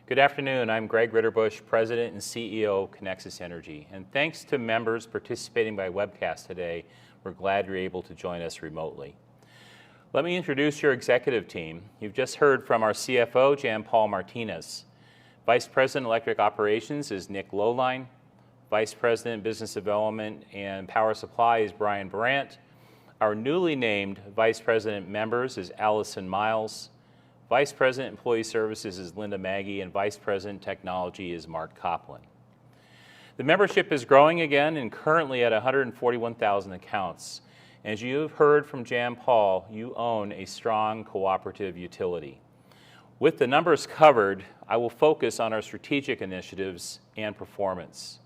Good afternoon. I'm Greg Ridderbusch, President and CEO of Connexus Energy. And thanks to members participating by webcast today, we're glad you're able to join us remotely. Let me introduce your executive team. You've just heard from our CFO, Jan Paul Martinez. Vice President Electric Operations is Nick Lowline. Vice President Business Development and Power Supply is Brian Brandt. Our newly named Vice President Members is Allison Miles. Vice President Employee Services is Linda Maggie, and Vice President Technology is Mark Coplin. The membership is growing again and currently at 141,000 accounts. As you have heard from Jan Paul, you own a strong cooperative utility. With the numbers covered, I will focus on our strategic initiatives and performance.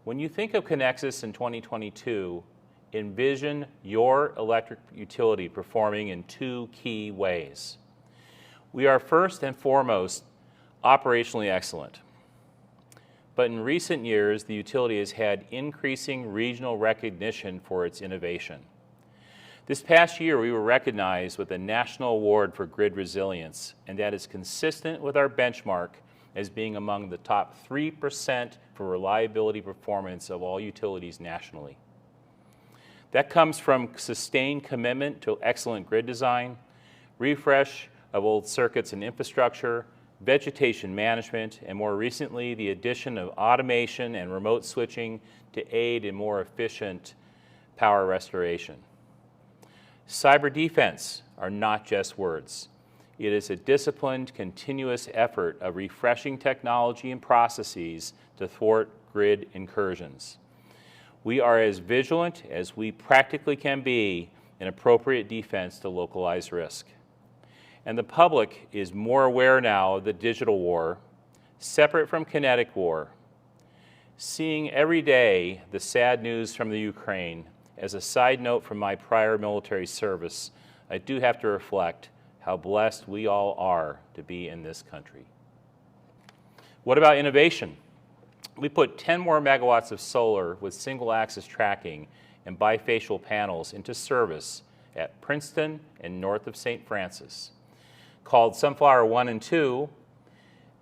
When you think of Connexus in 2022, envision your electric utility performing in two key ways. We are first and foremost operationally excellent. But in recent years, the utility has had increasing regional recognition for its innovation. This past year, we were recognized with a national award for grid resilience, and that is consistent with our benchmark as being among the top 3% for reliability performance of all utilities nationally. That comes from sustained commitment to excellent grid design, refresh of old circuits and infrastructure, vegetation management, and more recently, the addition of automation and remote switching to aid in more efficient power restoration. Cyber defense are not just words. It is a disciplined, continuous effort of refreshing technology and processes to thwart grid incursions. We are as vigilant as we practically can be in appropriate defense to localized risk. And the public is more aware now of the digital war, separate from kinetic war. Seeing every day the sad news from the Ukraine, as a side note from my prior military service, I do have to reflect how blessed we all are to be in this country. What about innovation? We put 10 more megawatts of solar with single-axis tracking and bifacial panels into service at Princeton and north of St. Francis. Called Sunflower 1 and 2,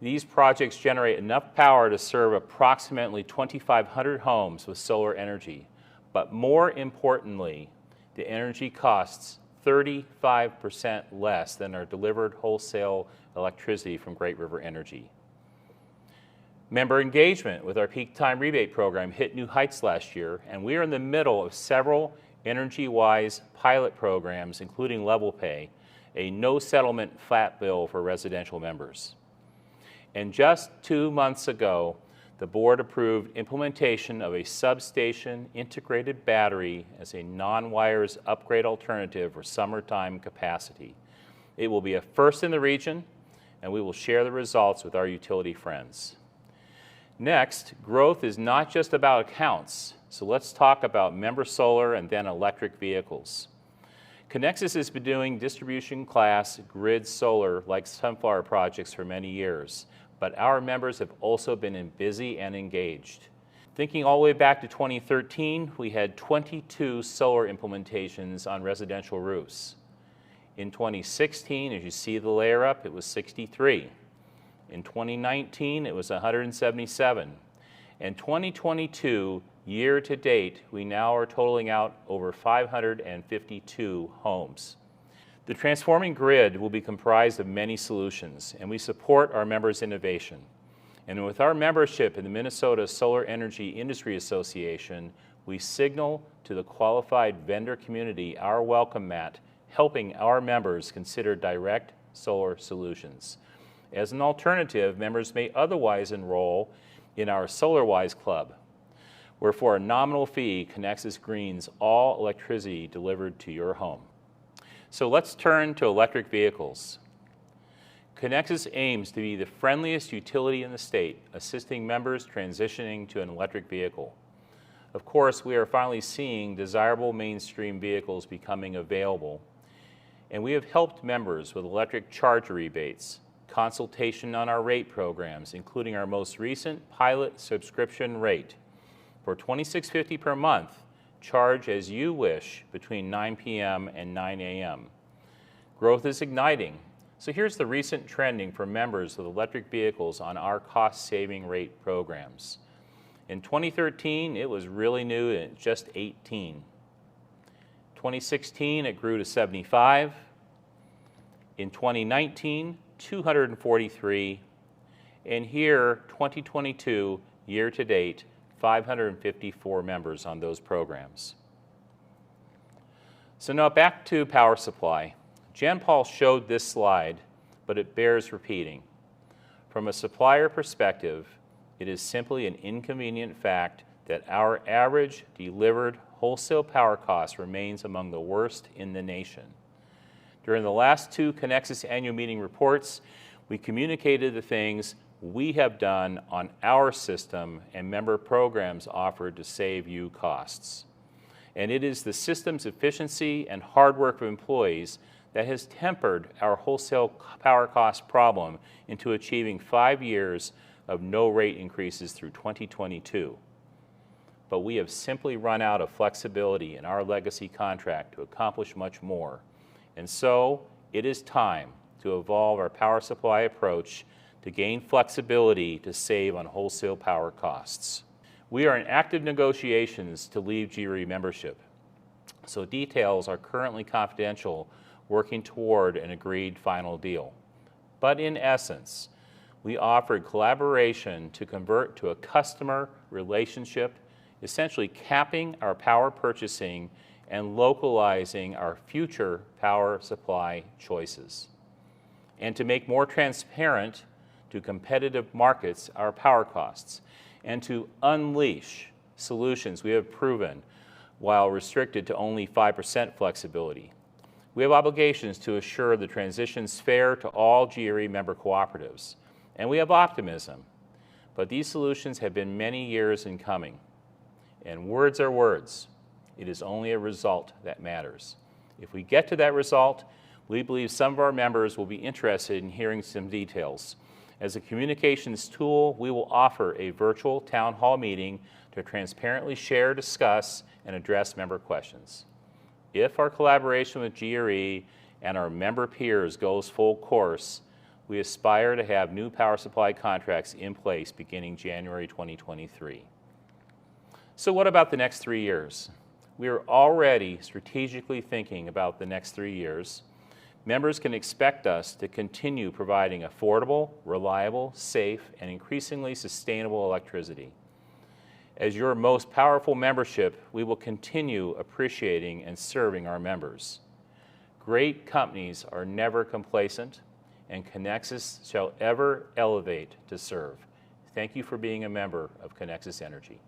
these projects generate enough power to serve approximately 2,500 homes with solar energy. But more importantly, the energy costs 35% less than our delivered wholesale electricity from Great River Energy. Member engagement with our peak time rebate program hit new heights last year, and we are in the middle of several energy-wise pilot programs, including Level Pay, a no-settlement flat bill for residential members. And just 2 months ago, the board approved implementation of a substation integrated battery as a non-wires upgrade alternative for summertime capacity. It will be a first in the region, and we will share the results with our utility friends. Next, growth is not just about accounts, so let's talk about member solar and then electric vehicles. Connexus has been doing distribution class grid solar like Sunflower projects for many years, but our members have also been busy and engaged. Thinking all the way back to 2013, we had 22 solar implementations on residential roofs. In 2016, as you see the layer up, it was 63. In 2019, it was 177. In 2022, year to date, we now are totaling out over 552 homes. The transforming grid will be comprised of many solutions, and we support our members' innovation. And with our membership in the Minnesota Solar Energy Industry Association, we signal to the qualified vendor community our welcome mat, helping our members consider direct solar solutions. As an alternative, members may otherwise enroll in our SolarWise Club, where for a nominal fee, Connexus greens all electricity delivered to your home. So let's turn to electric vehicles. Connexus aims to be the friendliest utility in the state, assisting members transitioning to an electric vehicle. Of course, we are finally seeing desirable mainstream vehicles becoming available, and we have helped members with electric charger rebates, consultation on our rate programs, including our most recent pilot subscription rate. For $26.50 per month, charge as you wish between 9 p.m. and 9 a.m. Growth is igniting, So here's the recent trending for members of electric vehicles on our cost-saving rate programs. In 2013, it was really new at just 18. 2016, it grew to 75. In 2019, 243. And here, 2022, year to date, 554 members on those programs. So now back to power supply. Jan Paul showed this slide, but it bears repeating. From a supplier perspective, it is simply an inconvenient fact that our average delivered wholesale power cost remains among the worst in the nation. During the last two Connexus annual meeting reports, we communicated the things we have done on our system and member programs offered to save you costs. And it is the system's efficiency and hard work of employees that has tempered our wholesale power cost problem into achieving 5 years of no rate increases through 2022. But we have simply run out of flexibility in our legacy contract to accomplish much more. And so it is time to evolve our power supply approach to gain flexibility to save on wholesale power costs. We are in active negotiations to leave GRE membership, so details are currently confidential, working toward an agreed final deal. But in essence, we offered collaboration to convert to a customer relationship, essentially capping our power purchasing and localizing our future power supply choices, and to make more transparent to competitive markets our power costs, and to unleash solutions we have proven while restricted to only 5% flexibility. We have obligations to assure the transition's fair to all GRE member cooperatives, and we have optimism. But these solutions have been many years in coming. And words are words. It is only a result that matters. If we get to that result, we believe some of our members will be interested in hearing some details. As a communications tool, we will offer a virtual town hall meeting to transparently share, discuss, and address member questions. If our collaboration with GRE and our member peers goes full course, we aspire to have new power supply contracts in place beginning January 2023. So what about the next 3 years? We are already strategically thinking about the next 3 years. Members can expect us to continue providing affordable, reliable, safe, and increasingly sustainable electricity. As your most powerful membership, we will continue appreciating and serving our members. Great companies are never complacent, and Connexus shall ever elevate to serve. Thank you for being a member of Connexus Energy.